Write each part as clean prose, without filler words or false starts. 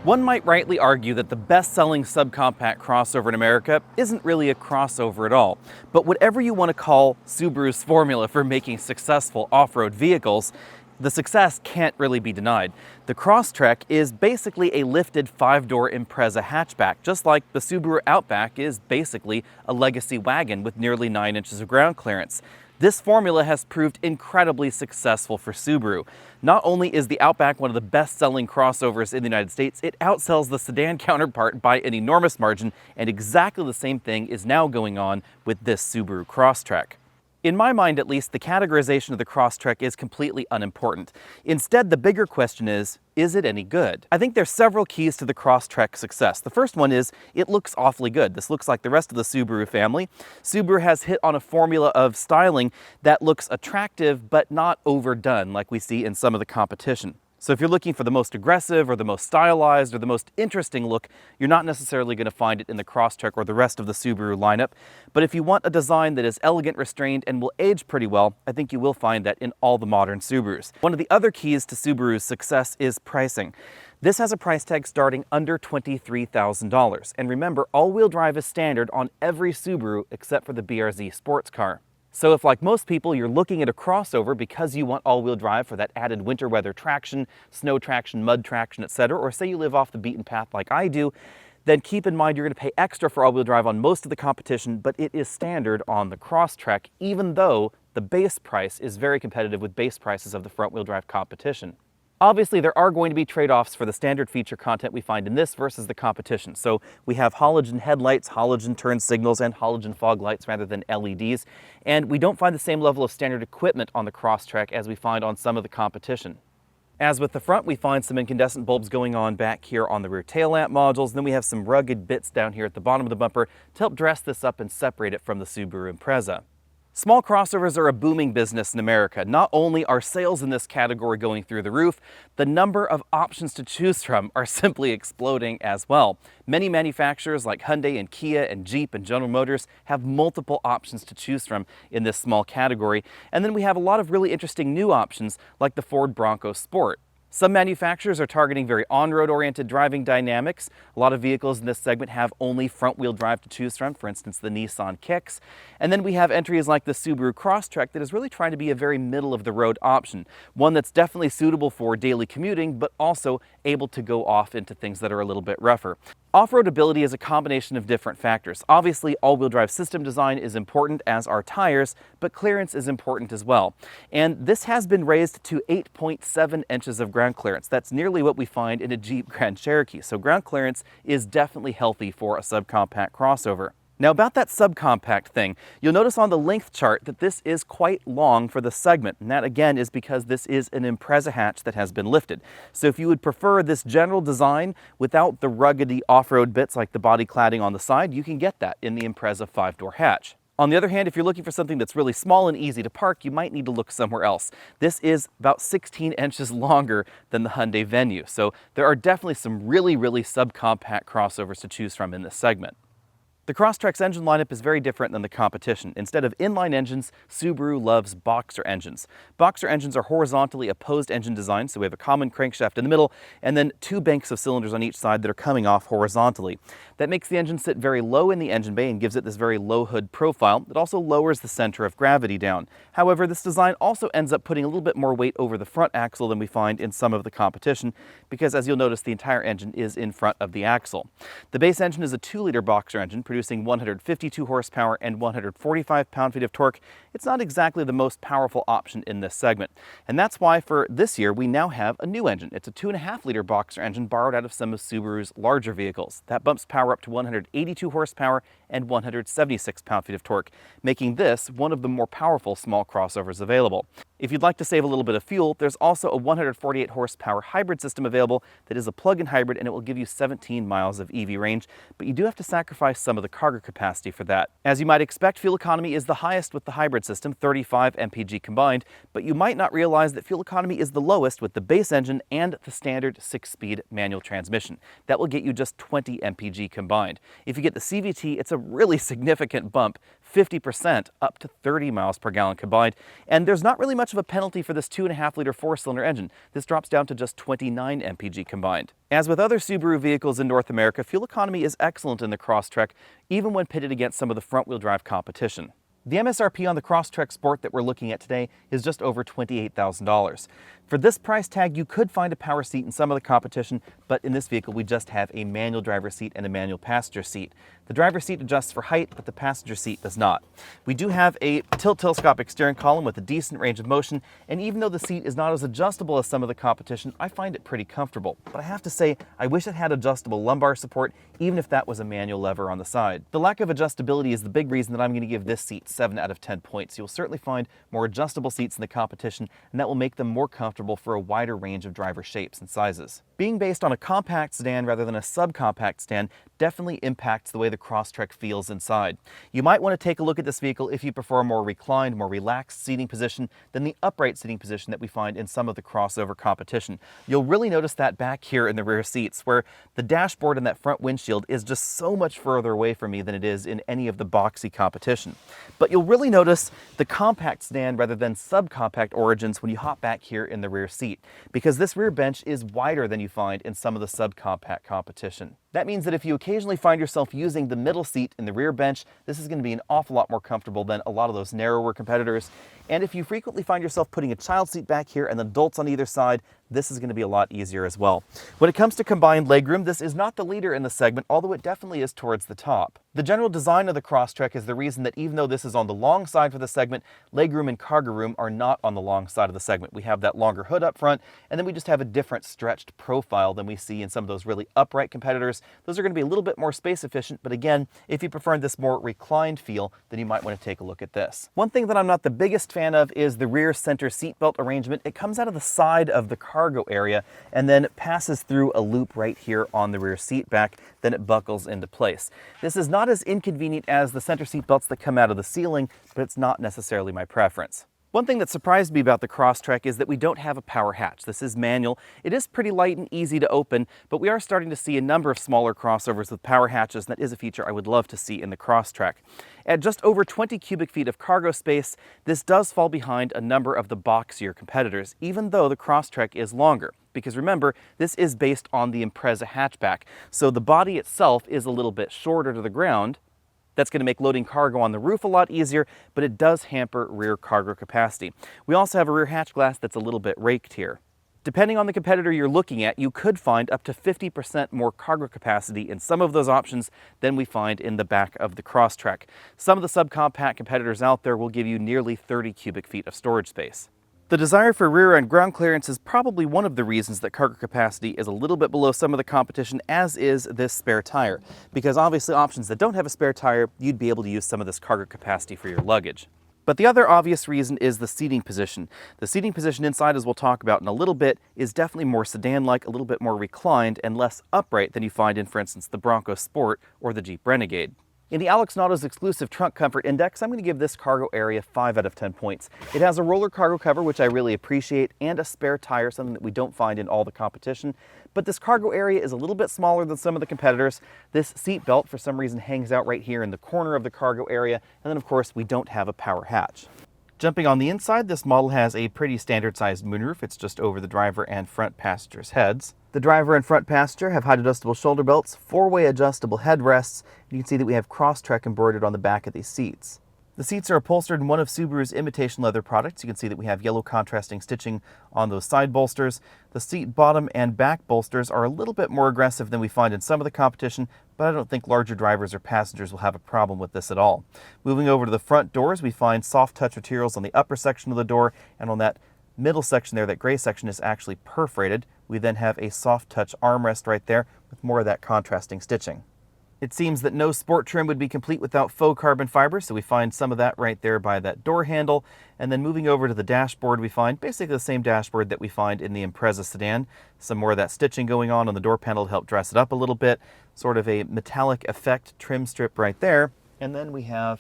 One might rightly argue that the best-selling subcompact crossover in America isn't really a crossover at all. But whatever you want to call Subaru's formula for making successful off-road vehicles, the success can't really be denied. The Crosstrek is basically a lifted 5-door Impreza hatchback, just like the Subaru Outback is basically a legacy wagon with nearly 9 inches of ground clearance. This formula has proved incredibly successful for Subaru. Not only is the Outback one of the best-selling crossovers in the United States, it outsells the sedan counterpart by an enormous margin, and exactly the same thing is now going on with this Subaru Crosstrek. In my mind, at least, the categorization of the Crosstrek is completely unimportant. Instead, the bigger question is it any good? I think there's several keys to the Crosstrek's success. The first one is it looks awfully good. This looks like the rest of the Subaru family. Subaru has hit on a formula of styling that looks attractive but not overdone like we see in some of the competition. So if you're looking for the most aggressive or the most stylized or the most interesting look, you're not necessarily going to find it in the Crosstrek or the rest of the Subaru lineup. But if you want a design that is elegant, restrained, and will age pretty well, I think you will find that in all the modern Subarus. One of the other keys to Subaru's success is pricing. This has a price tag starting under $23,000. And remember, all-wheel drive is standard on every Subaru except for the BRZ sports car. So if, like most people, you're looking at a crossover because you want all-wheel drive for that added winter weather traction, snow traction, mud traction, etc., or say you live off the beaten path like I do, then keep in mind you're going to pay extra for all-wheel drive on most of the competition, but it is standard on the Crosstrek, even though the base price is very competitive with base prices of the front-wheel drive competition. Obviously, there are going to be trade-offs for the standard feature content we find in this versus the competition. So we have halogen headlights, halogen turn signals, and halogen fog lights rather than LEDs. And we don't find the same level of standard equipment on the Crosstrek as we find on some of the competition. As with the front, we find some incandescent bulbs going on back here on the rear tail lamp modules. And then we have some rugged bits down here at the bottom of the bumper to help dress this up and separate it from the Subaru Impreza. Small crossovers are a booming business in America. Not only are sales in this category going through the roof, the number of options to choose from are simply exploding as well. Many manufacturers like Hyundai and Kia and Jeep and General Motors have multiple options to choose from in this small category. And then we have a lot of really interesting new options like the Ford Bronco Sport. Some manufacturers are targeting very on-road oriented driving dynamics. A lot of vehicles in this segment have only front-wheel drive to choose from, for instance, the Nissan Kicks. And then we have entries like the Subaru Crosstrek that is really trying to be a very middle-of-the-road option, one that's definitely suitable for daily commuting, but also able to go off into things that are a little bit rougher. Off-road ability is a combination of different factors. Obviously, all-wheel drive system design is important, as are tires, but clearance is important as well. And this has been raised to 8.7 inches of ground clearance. That's nearly what we find in a Jeep Grand Cherokee. So ground clearance is definitely healthy for a subcompact crossover. Now about that subcompact thing, you'll notice on the length chart that this is quite long for the segment, and that again is because this is an Impreza hatch that has been lifted. So if you would prefer this general design without the ruggedy off-road bits like the body cladding on the side, you can get that in the Impreza 5-door hatch. On the other hand, if you're looking for something that's really small and easy to park, you might need to look somewhere else. This is about 16 inches longer than the Hyundai Venue, so there are definitely some really subcompact crossovers to choose from in this segment. The Crosstrek's engine lineup is very different than the competition. Instead of inline engines, Subaru loves boxer engines. Boxer engines are horizontally opposed engine designs, so we have a common crankshaft in the middle, and then 2 banks of cylinders on each side that are coming off horizontally. That makes the engine sit very low in the engine bay and gives it this very low hood profile. It also lowers the center of gravity down. However, this design also ends up putting a little bit more weight over the front axle than we find in some of the competition, because as you'll notice, the entire engine is in front of the axle. The base engine is a 2-liter boxer engine, producing 152 horsepower and 145 pound-feet of torque. It's not exactly the most powerful option in this segment. And that's why for this year, we now have a new engine. It's a 2.5-liter boxer engine borrowed out of some of Subaru's larger vehicles. That bumps power up to 182 horsepower and 176 pound-feet of torque, making this one of the more powerful small crossovers available. If you'd like to save a little bit of fuel, there's also a 148 horsepower hybrid system available that is a plug-in hybrid, and it will give you 17 miles of EV range, but you do have to sacrifice some of the cargo capacity for that. As you might expect, fuel economy is the highest with the hybrid system, 35 mpg combined, but you might not realize that fuel economy is the lowest with the base engine and the standard 6-speed manual transmission. That will get you just 20 mpg combined. If you get the CVT, it's a really significant bump, 50% up to 30 miles per gallon combined. And there's not really much of a penalty for this 2.5-liter four-cylinder engine. This drops down to just 29 mpg combined. As with other Subaru vehicles in North America, fuel economy is excellent in the Crosstrek, even when pitted against some of the front-wheel drive competition. The MSRP on the Crosstrek Sport that we're looking at today is just over $28,000. For this price tag, you could find a power seat in some of the competition, but in this vehicle we just have a manual driver's seat and a manual passenger seat. The driver's seat adjusts for height, but the passenger seat does not. We do have a telescopic steering column with a decent range of motion, and even though the seat is not as adjustable as some of the competition, I find it pretty comfortable. But I have to say, I wish it had adjustable lumbar support, even if that was a manual lever on the side. The lack of adjustability is the big reason that I'm going to give this seat 7 out of 10 points. You'll certainly find more adjustable seats in the competition, and that will make them more comfortable for a wider range of driver shapes and sizes. Being based on a compact sedan rather than a subcompact sedan definitely impacts the way the Crosstrek feels inside. You might want to take a look at this vehicle if you prefer a more reclined, more relaxed seating position than the upright seating position that we find in some of the crossover competition. You'll really notice that back here in the rear seats, where the dashboard and that front windshield is just so much further away from me than it is in any of the boxy competition. But you'll really notice the compact sedan rather than subcompact origins when you hop back here in the rear seat, because this rear bench is wider than you find in some of the subcompact competition. That means that if you occasionally find yourself using the middle seat in the rear bench, this is going to be an awful lot more comfortable than a lot of those narrower competitors. And if you frequently find yourself putting a child seat back here and adults on either side, this is going to be a lot easier as well. When it comes to combined legroom, this is not the leader in the segment, although it definitely is towards the top. The general design of the Crosstrek is the reason that even though this is on the long side for the segment, legroom and cargo room are not on the long side of the segment. We have that longer hood up front, and then we just have a different stretched profile than we see in some of those really upright competitors. Those are going to be a little bit more space efficient, but again, if you prefer this more reclined feel, then you might want to take a look at this. One thing that I'm not the biggest fan of is the rear center seatbelt arrangement. It comes out of the side of the cargo area and then passes through a loop right here on the rear seat back, then it buckles into place. This is not as inconvenient as the center seat belts that come out of the ceiling, but it's not necessarily my preference. One thing that surprised me about the Crosstrek is that we don't have a power hatch. This is manual. It is pretty light and easy to open, but we are starting to see a number of smaller crossovers with power hatches, and that is a feature I would love to see in the Crosstrek. At just over 20 cubic feet of cargo space, this does fall behind a number of the boxier competitors, even though the Crosstrek is longer. Because remember, this is based on the Impreza hatchback, so the body itself is a little bit shorter to the ground. That's going to make loading cargo on the roof a lot easier, but it does hamper rear cargo capacity. We also have a rear hatch glass that's a little bit raked here. Depending on the competitor you're looking at, you could find up to 50% more cargo capacity in some of those options than we find in the back of the Crosstrek. Some of the subcompact competitors out there will give you nearly 30 cubic feet of storage space. The desire for rear end ground clearance is probably one of the reasons that cargo capacity is a little bit below some of the competition, as is this spare tire. Because obviously options that don't have a spare tire, you'd be able to use some of this cargo capacity for your luggage. But the other obvious reason is the seating position. The seating position inside, as we'll talk about in a little bit, is definitely more sedan-like, a little bit more reclined, and less upright than you find in, for instance, the Bronco Sport or the Jeep Renegade. In the Alex Nauto's exclusive Trunk Comfort Index, I'm going to give this cargo area 5 out of 10 points. It has a roller cargo cover, which I really appreciate, and a spare tire, something that we don't find in all the competition. But this cargo area is a little bit smaller than some of the competitors. This seat belt, for some reason, hangs out right here in the corner of the cargo area. And then, of course, we don't have a power hatch. Jumping on the inside, this model has a pretty standard-sized moonroof. It's just over the driver and front passengers' heads. The driver and front passenger have height adjustable shoulder belts, 4-way adjustable headrests, and you can see that we have Crosstrek embroidered on the back of these seats. The seats are upholstered in one of Subaru's imitation leather products. You can see that we have yellow contrasting stitching on those side bolsters. The seat bottom and back bolsters are a little bit more aggressive than we find in some of the competition, but I don't think larger drivers or passengers will have a problem with this at all. Moving over to the front doors, we find soft touch materials on the upper section of the door, and on that middle section there, that gray section is actually perforated. We then have a soft touch armrest right there with more of that contrasting stitching. It seems that no sport trim would be complete without faux carbon fiber, so we find some of that right there by that door handle. And then moving over to the dashboard, we find basically the same dashboard that we find in the Impreza sedan. Some more of that stitching going on the door panel to help dress it up a little bit. Sort of a metallic effect trim strip right there. And then we have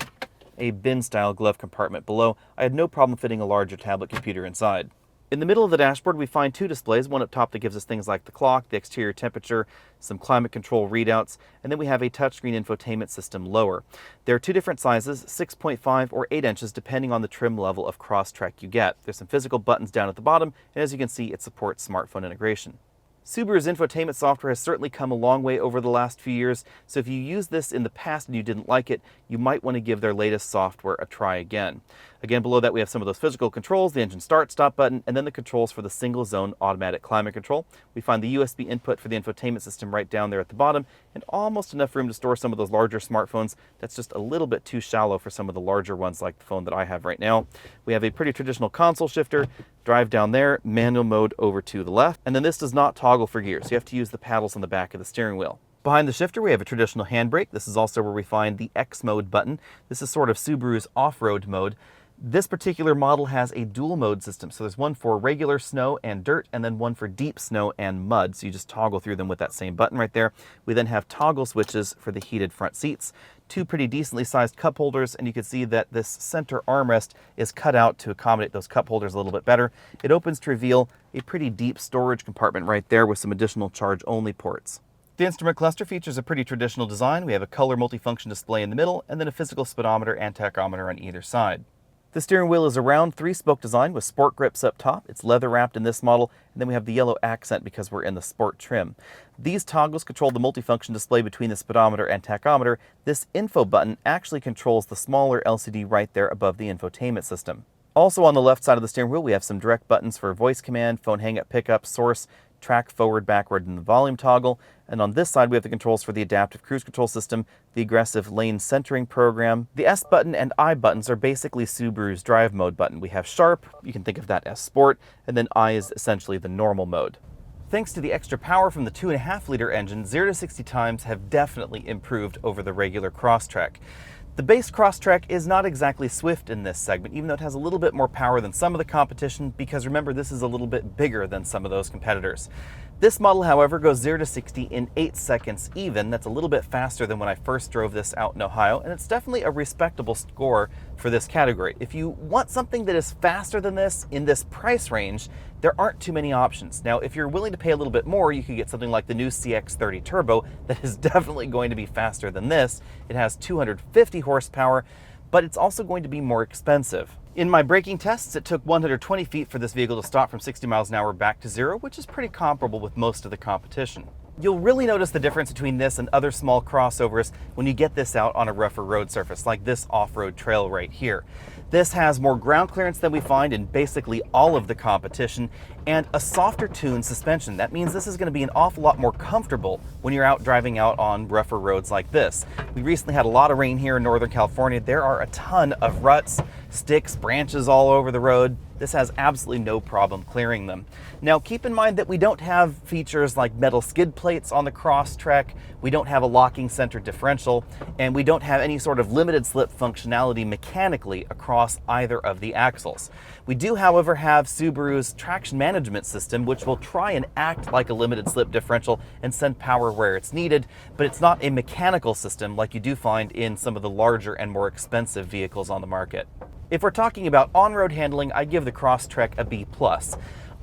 a bin-style glove compartment below. I had no problem fitting a larger tablet computer inside. In the middle of the dashboard, we find two displays, one up top that gives us things like the clock, the exterior temperature, some climate control readouts, and then we have a touchscreen infotainment system lower. There are two different sizes, 6.5 or 8 inches, depending on the trim level of Crosstrek you get. There's some physical buttons down at the bottom, and as you can see, it supports smartphone integration. Subaru's infotainment software has certainly come a long way over the last few years, so if you used this in the past and you didn't like it, you might want to give their latest software a try again. Again, below that we have some of those physical controls, the engine start-stop button, and then the controls for the single-zone automatic climate control. We find the USB input for the infotainment system right down there at the bottom, and almost enough room to store some of those larger smartphones. That's just a little bit too shallow for some of the larger ones like the phone that I have right now. We have a pretty traditional console shifter, drive down there, manual mode over to the left, and then this does not toggle for gears. You have to use the paddles on the back of the steering wheel. Behind the shifter, we have a traditional handbrake. This is also where we find the X mode button. This is sort of Subaru's off-road mode. This particular model has a dual mode system. So there's one for regular snow and dirt, and then one for deep snow and mud. So you just toggle through them with that same button right there. We then have toggle switches for the heated front seats, two pretty decently sized cup holders, and you can see that this center armrest is cut out to accommodate those cup holders a little bit better. It opens to reveal a pretty deep storage compartment right there with some additional charge-only ports. The instrument cluster features a pretty traditional design. We have a color multifunction display in the middle, and then a physical speedometer and tachometer on either side. The steering wheel is a round 3-spoke design with sport grips up top. It's leather wrapped in this model, and then we have the yellow accent because we're in the sport trim. These toggles control the multifunction display between the speedometer and tachometer. This info button actually controls the smaller LCD right there above the infotainment system. Also on the left side of the steering wheel, we have some direct buttons for voice command, phone hang-up pickup, source, track forward, backward, and the volume toggle. And on this side, we have the controls for the adaptive cruise control system, the aggressive lane centering program. The S button and I buttons are basically Subaru's drive mode button. We have sharp, you can think of that as sport, and then I is essentially the normal mode. Thanks to the extra power from the 2.5-liter engine, 0 to 60 times have definitely improved over the regular Crosstrek. The base Crosstrek is not exactly swift in this segment, even though it has a little bit more power than some of the competition, because remember, this is a little bit bigger than some of those competitors. This model, however, goes 0 to 60 in 8 seconds even. That's a little bit faster than when I first drove this out in Ohio, and it's definitely a respectable score for this category. If you want something that is faster than this in this price range, there aren't too many options. Now, if you're willing to pay a little bit more, you could get something like the new CX-30 Turbo that is definitely going to be faster than this. It has 250 horsepower, but it's also going to be more expensive. In my braking tests, it took 120 feet for this vehicle to stop from 60 miles an hour back to 0, which is pretty comparable with most of the competition. You'll really notice the difference between this and other small crossovers when you get this out on a rougher road surface, like this off-road trail right here. This has more ground clearance than we find in basically all of the competition, and a softer tuned suspension. That means this is going to be an awful lot more comfortable when you're out driving out on rougher roads like this. We recently had a lot of rain here in Northern California. There are a ton of ruts, sticks, branches all over the road. This has absolutely no problem clearing them. Now keep in mind that we don't have features like metal skid plates on the Crosstrek, we don't have a locking center differential, and we don't have any sort of limited slip functionality mechanically across either of the axles. We do, however, have Subaru's traction management system, which will try and act like a limited slip differential and send power where it's needed, but it's not a mechanical system like you do find in some of the larger and more expensive vehicles on the market. If we're talking about on-road handling, I give the Crosstrek a B+.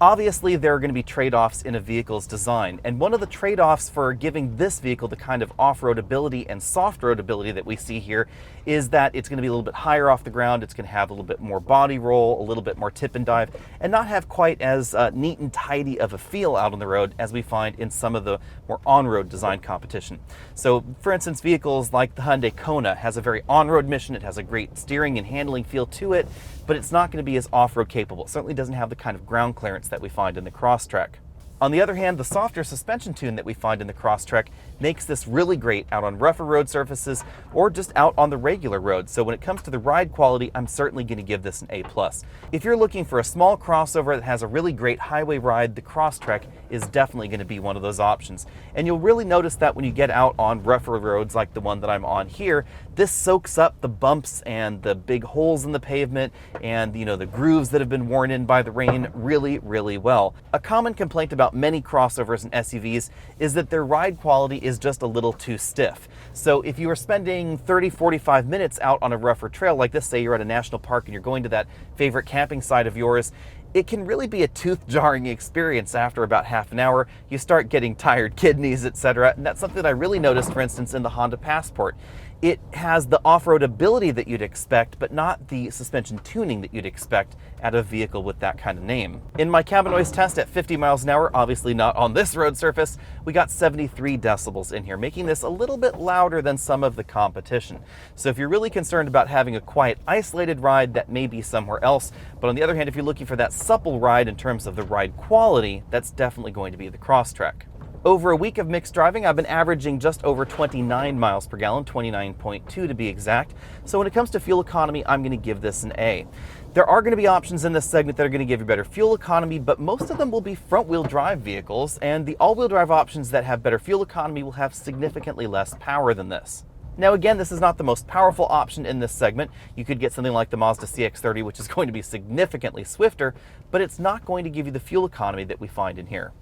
Obviously, there are going to be trade-offs in a vehicle's design, and one of the trade-offs for giving this vehicle the kind of off-road ability and soft-road ability that we see here is that it's going to be a little bit higher off the ground, it's going to have a little bit more body roll, a little bit more tip and dive, and not have quite as neat and tidy of a feel out on the road as we find in some of the more on-road design competition. So, for instance, vehicles like the Hyundai Kona has a very on-road mission, it has a great steering and handling feel to it, but it's not going to be as off-road capable. It certainly doesn't have the kind of ground clearance that we find in the Crosstrek. On the other hand, the softer suspension tune that we find in the Crosstrek makes this really great out on rougher road surfaces or just out on the regular road. So when it comes to the ride quality, I'm certainly going to give this an A+. If you're looking for a small crossover that has a really great highway ride, the Crosstrek is definitely going to be one of those options. And you'll really notice that when you get out on rougher roads like the one that I'm on here, this soaks up the bumps and the big holes in the pavement and the grooves that have been worn in by the rain really well. A common complaint about many crossovers and SUVs is that their ride quality is just a little too stiff. So if you are spending 30-45 minutes out on a rougher trail like this, say you're at a national park and you're going to that favorite camping site of yours, it can really be a tooth-jarring experience after about half an hour. You start getting tired kidneys, etc. And that's something that I really noticed, for instance, in the Honda Passport. It has the off-road ability that you'd expect, but not the suspension tuning that you'd expect at a vehicle with that kind of name. In my cabin noise test at 50 miles an hour, obviously not on this road surface, we got 73 decibels in here, making this a little bit louder than some of the competition. So if you're really concerned about having a quiet, isolated ride, that may be somewhere else. But on the other hand, if you're looking for that supple ride in terms of the ride quality, that's definitely going to be the Crosstrek. Over a week of mixed driving, I've been averaging just over 29 miles per gallon, 29.2 to be exact. So when it comes to fuel economy, I'm going to give this an A. There are going to be options in this segment that are going to give you better fuel economy, but most of them will be front-wheel drive vehicles, and the all-wheel drive options that have better fuel economy will have significantly less power than this. Now again, this is not the most powerful option in this segment. You could get something like the Mazda CX-30, which is going to be significantly swifter, but it's not going to give you the fuel economy that we find in here.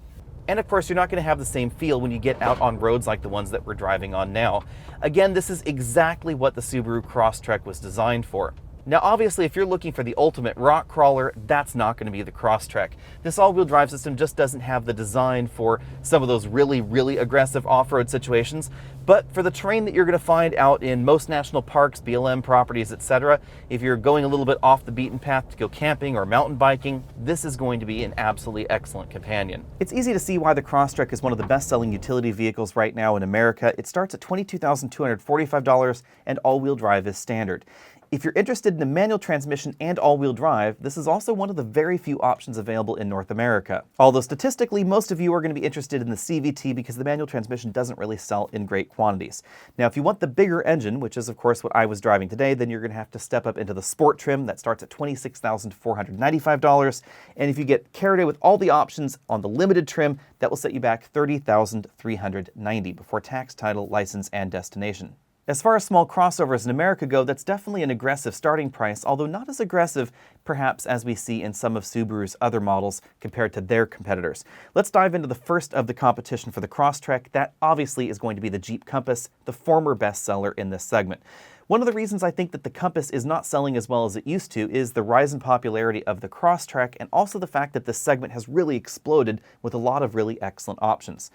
And of course, you're not going to have the same feel when you get out on roads like the ones that we're driving on now. Again, this is exactly what the Subaru Crosstrek was designed for. Now obviously, if you're looking for the ultimate rock crawler, that's not going to be the Crosstrek. This all-wheel drive system just doesn't have the design for some of those really, really aggressive off-road situations. But for the terrain that you're going to find out in most national parks, BLM properties, etc., if you're going a little bit off the beaten path to go camping or mountain biking, this is going to be an absolutely excellent companion. It's easy to see why the Crosstrek is one of the best-selling utility vehicles right now in America. It starts at $22,245 and all-wheel drive is standard. If you're interested in a manual transmission and all-wheel drive, this is also one of the very few options available in North America. Although statistically, most of you are going to be interested in the CVT because the manual transmission doesn't really sell in great quantities. Now, if you want the bigger engine, which is of course what I was driving today, then you're going to have to step up into the Sport trim that starts at $26,495. And if you get carried away with all the options on the limited trim, that will set you back $30,390 before tax, title, license, and destination. As far as small crossovers in America go, that's definitely an aggressive starting price, although not as aggressive perhaps as we see in some of Subaru's other models compared to their competitors. Let's dive into the first of the competition for the Crosstrek. That obviously is going to be the Jeep Compass, the former bestseller in this segment. One of the reasons I think that the Compass is not selling as well as it used to is the rise in popularity of the Crosstrek, and also the fact that this segment has really exploded with a lot of really excellent options.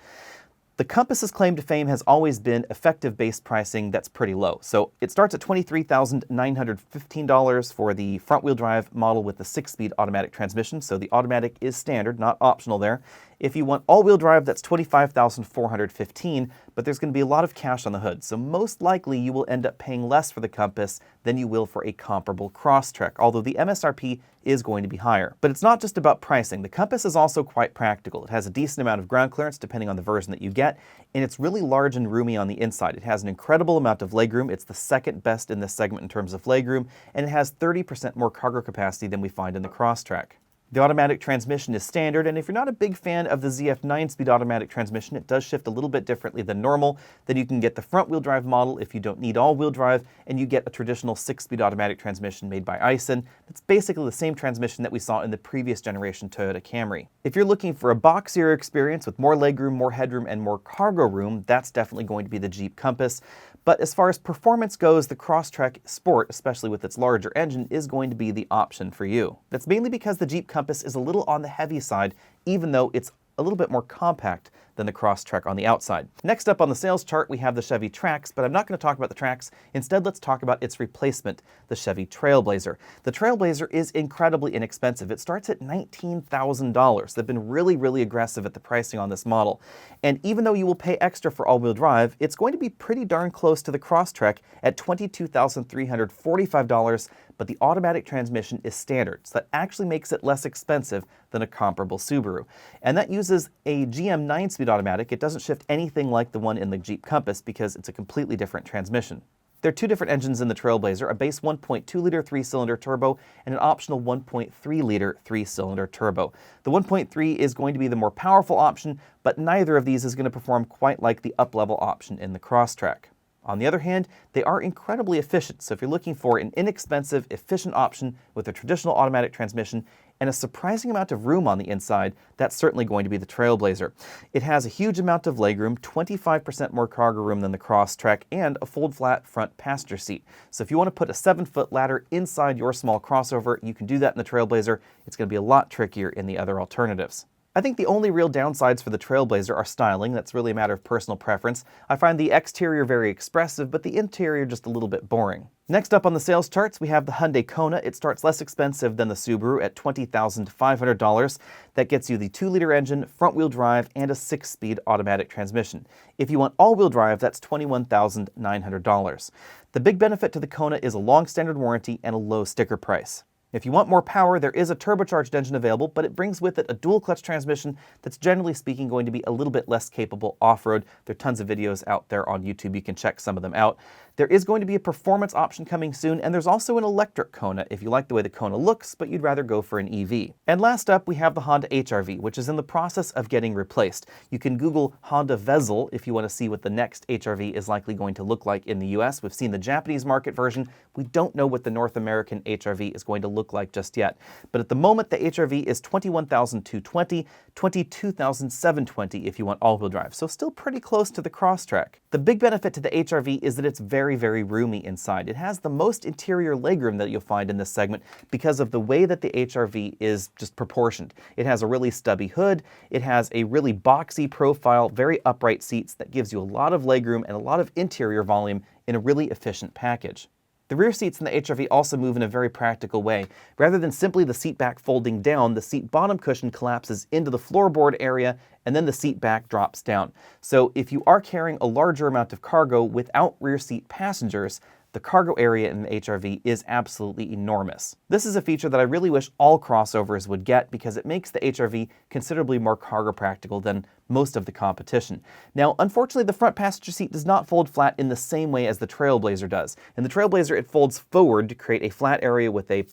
The Compass's claim to fame has always been effective base pricing that's pretty low. So it starts at $23,915 for the front-wheel drive model with the 6-speed automatic transmission. So the automatic is standard, not optional there. If you want all-wheel drive, that's $25,415, but there's going to be a lot of cash on the hood. So most likely you will end up paying less for the Compass than you will for a comparable Crosstrek, although the MSRP is going to be higher. But it's not just about pricing. The Compass is also quite practical. It has a decent amount of ground clearance depending on the version that you get, and it's really large and roomy on the inside. It has an incredible amount of legroom. It's the second best in this segment in terms of legroom, and it has 30% more cargo capacity than we find in the Crosstrek. The automatic transmission is standard, and if you're not a big fan of the ZF 9-speed automatic transmission, it does shift a little bit differently than normal. Then you can get the front-wheel drive model if you don't need all-wheel drive, and you get a traditional 6-speed automatic transmission made by Aisin. That's basically the same transmission that we saw in the previous generation Toyota Camry. If you're looking for a boxier experience with more legroom, more headroom, and more cargo room, that's definitely going to be the Jeep Compass. But as far as performance goes, the Crosstrek Sport, especially with its larger engine, is going to be the option for you. That's mainly because the Jeep Compass is a little on the heavy side, even though it's a little bit more compact than the Crosstrek on the outside. Next up on the sales chart, we have the Chevy Trax, but I'm not going to talk about the Trax. Instead, let's talk about its replacement, the Chevy Trailblazer. The Trailblazer is incredibly inexpensive. It starts at $19,000. They've been really, really aggressive at the pricing on this model. And even though you will pay extra for all-wheel drive, it's going to be pretty darn close to the Crosstrek at $22,345, but the automatic transmission is standard, so that actually makes it less expensive than a comparable Subaru. And that uses a GM 9-speed automatic. It doesn't shift anything like the one in the Jeep Compass because it's a completely different transmission. There are two different engines in the Trailblazer, a base 1.2-liter 3-cylinder turbo and an optional 1.3-liter 3-cylinder turbo. The 1.3 is going to be the more powerful option, but neither of these is going to perform quite like the up-level option in the Crosstrek. On the other hand, they are incredibly efficient, so if you're looking for an inexpensive, efficient option with a traditional automatic transmission, and a surprising amount of room on the inside, that's certainly going to be the Trailblazer. It has a huge amount of legroom, 25% more cargo room than the Crosstrek, and a fold-flat front passenger seat. So if you want to put a 7-foot ladder inside your small crossover, you can do that in the Trailblazer. It's going to be a lot trickier in the other alternatives. I think the only real downsides for the Trailblazer are styling. That's really a matter of personal preference. I find the exterior very expressive, but the interior just a little bit boring. Next up on the sales charts, we have the Hyundai Kona. It starts less expensive than the Subaru at $20,500. That gets you the 2-liter engine, front-wheel drive, and a 6-speed automatic transmission. If you want all-wheel drive, that's $21,900. The big benefit to the Kona is a long standard warranty and a low sticker price. If you want more power, there is a turbocharged engine available, but it brings with it a dual-clutch transmission that's generally speaking going to be a little bit less capable off-road. There are tons of videos out there on YouTube. You can check some of them out. There is going to be a performance option coming soon, and there's also an electric Kona if you like the way the Kona looks, but you'd rather go for an EV. And last up, we have the Honda HR-V, which is in the process of getting replaced. You can Google Honda Vezel if you want to see what the next HR-V is likely going to look like in the US. We've seen the Japanese market version. We don't know what the North American HR-V is going to look like just yet. But at the moment, the HR-V is $21,220, $22,720 if you want all-wheel drive. So still pretty close to the Crosstrek. The big benefit to the HR-V is that it's very roomy inside. It has the most interior legroom that you'll find in this segment because of the way that the HR-V is just proportioned. It has a really stubby hood. It has a really boxy profile, very upright seats that gives you a lot of legroom and a lot of interior volume in a really efficient package. The rear seats in the HR-V also move in a very practical way. Rather than simply the seat back folding down, the seat bottom cushion collapses into the floorboard area and then the seat back drops down. So if you are carrying a larger amount of cargo without rear seat passengers, the cargo area in the HR-V is absolutely enormous. This is a feature that I really wish all crossovers would get because it makes the HR-V considerably more cargo practical than most of the competition. Now, unfortunately, the front passenger seat does not fold flat in the same way as the Trailblazer does. In the Trailblazer, it folds forward to create a flat area with a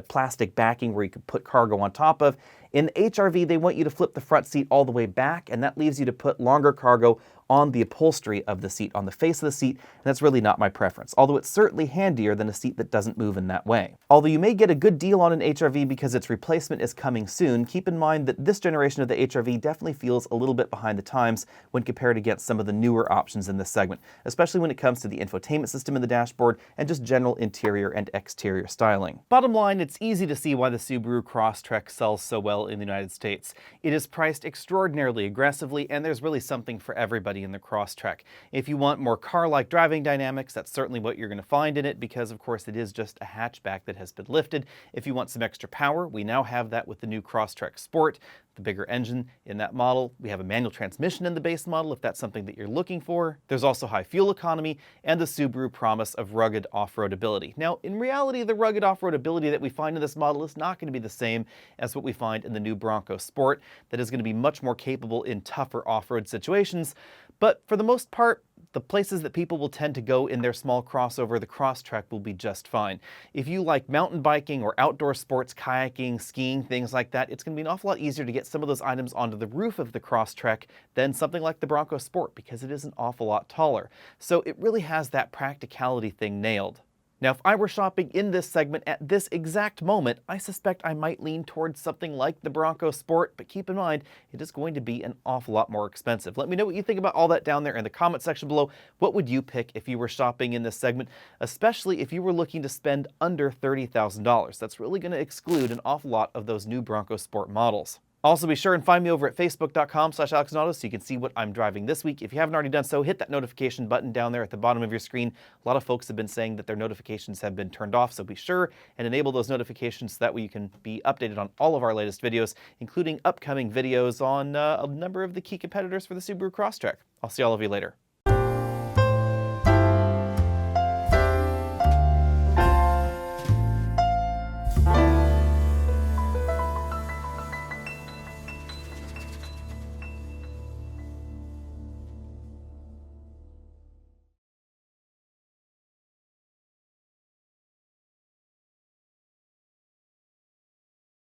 plastic backing where you can put cargo on top of. In the HR-V, they want you to flip the front seat all the way back, and that leaves you to put longer cargo on the upholstery of the seat, on the face of the seat, and that's really not my preference, although it's certainly handier than a seat that doesn't move in that way. Although you may get a good deal on an HR-V because its replacement is coming soon, keep in mind that this generation of the HR-V definitely feels a little bit behind the times when compared against some of the newer options in this segment, especially when it comes to the infotainment system in the dashboard and just general interior and exterior styling. Bottom line, it's easy to see why the Subaru Crosstrek sells so well in the United States. It is priced extraordinarily aggressively, and there's really something for everybody in the Crosstrek. If you want more car-like driving dynamics, that's certainly what you're going to find in it because, of course, it is just a hatchback that has been lifted. If you want some extra power, we now have that with the new Crosstrek Sport, the bigger engine in that model. We have a manual transmission in the base model if that's something that you're looking for. There's also high fuel economy and the Subaru promise of rugged off-road ability. Now, in reality, the rugged off-road ability that we find in this model is not going to be the same as what we find in the new Bronco Sport. That is going to be much more capable in tougher off-road situations. But for the most part, the places that people will tend to go in their small crossover, the Crosstrek will be just fine. If you like mountain biking or outdoor sports, kayaking, skiing, things like that, it's going to be an awful lot easier to get some of those items onto the roof of the Crosstrek than something like the Bronco Sport because it is an awful lot taller. So it really has that practicality thing nailed. Now, if I were shopping in this segment at this exact moment, I suspect I might lean towards something like the Bronco Sport, but keep in mind, it is going to be an awful lot more expensive. Let me know what you think about all that down there in the comment section below. What would you pick if you were shopping in this segment, especially if you were looking to spend under $30,000? That's really going to exclude an awful lot of those new Bronco Sport models. Also, be sure and find me over at facebook.com/AlexNauto so you can see what I'm driving this week. If you haven't already done so, hit that notification button down there at the bottom of your screen. A lot of folks have been saying that their notifications have been turned off, so be sure and enable those notifications so that way you can be updated on all of our latest videos, including upcoming videos on a number of the key competitors for the Subaru Crosstrek. I'll see all of you later.